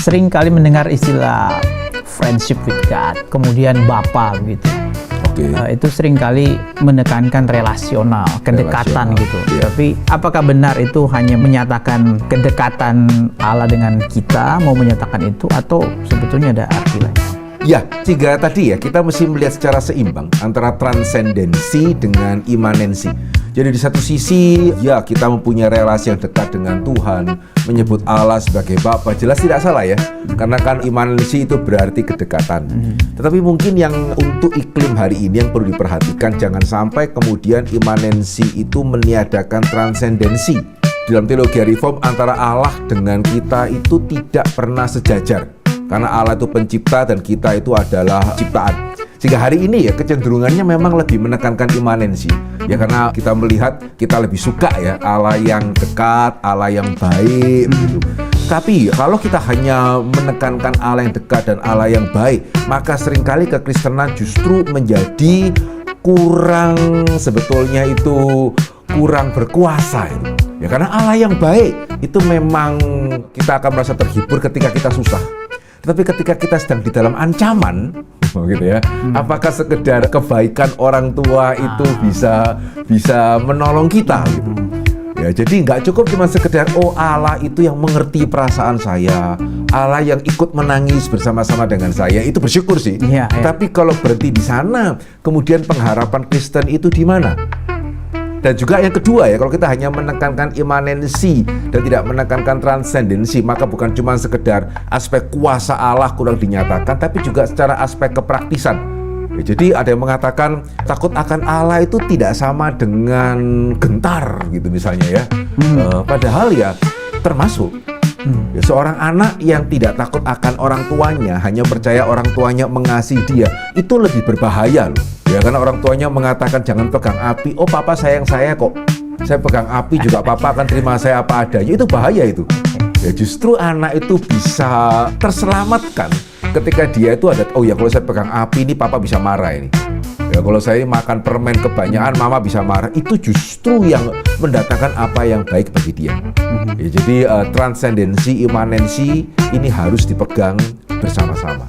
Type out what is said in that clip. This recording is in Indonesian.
sering kali mendengar istilah friendship with God, kemudian Bapa begitu. Itu sering kali menekankan relasional, kedekatan gitu. Iya. Tapi apakah benar itu hanya menyatakan kedekatan Allah dengan kita, mau menyatakan itu, atau sebetulnya ada arti lain? Ya, sehingga tadi ya kita mesti melihat secara seimbang antara transendensi dengan imanensi. Jadi di satu sisi ya kita mempunyai relasi yang dekat dengan Tuhan, menyebut Allah sebagai Bapa, jelas tidak salah ya. Karena kan imanensi itu berarti kedekatan. Tetapi mungkin yang untuk iklim hari ini yang perlu diperhatikan, jangan sampai kemudian imanensi itu meniadakan transendensi. Dalam teologi reform antara Allah dengan kita itu tidak pernah sejajar. Karena Allah itu pencipta dan kita itu adalah ciptaan. Sehingga hari ini ya kecenderungannya memang lebih menekankan imanensi. Ya karena kita melihat kita lebih suka ya Allah yang dekat, Allah yang baik begitu. Tapi kalau kita hanya menekankan Allah yang dekat dan Allah yang baik, maka seringkali kekristenan justru menjadi kurang, sebetulnya itu kurang berkuasa itu. Ya karena Allah yang baik itu memang kita akan merasa terhibur ketika kita susah. Tapi ketika kita sedang di dalam ancaman, gitu ya, apakah sekedar kebaikan orang tua itu bisa menolong kita, gitu? Ya, jadi nggak cukup cuma sekedar Allah itu yang mengerti perasaan saya, Allah yang ikut menangis bersama-sama dengan saya, itu bersyukur sih. Ya. Tapi kalau berhenti di sana, kemudian pengharapan Kristen itu di mana? Dan juga yang kedua ya, kalau kita hanya menekankan imanensi dan tidak menekankan transendensi, maka bukan cuma sekedar aspek kuasa Allah kurang dinyatakan, tapi juga secara aspek kepraktisan. Ya, jadi ada yang mengatakan takut akan Allah itu tidak sama dengan gentar gitu misalnya ya. Padahal ya termasuk ya, seorang anak yang tidak takut akan orang tuanya, hanya percaya orang tuanya mengasihi dia, itu lebih berbahaya loh. Ya karena orang tuanya mengatakan jangan pegang api. Oh papa sayang saya kok. Saya pegang api juga papa akan terima saya apa adanya. Itu bahaya itu. Ya justru anak itu bisa terselamatkan ketika dia itu ada, oh ya kalau saya pegang api ini papa bisa marah ini. Ya kalau saya makan permen kebanyakan mama bisa marah. Itu justru yang mendatangkan apa yang baik bagi dia. Ya, jadi transendensi, imanensi ini harus dipegang bersama-sama.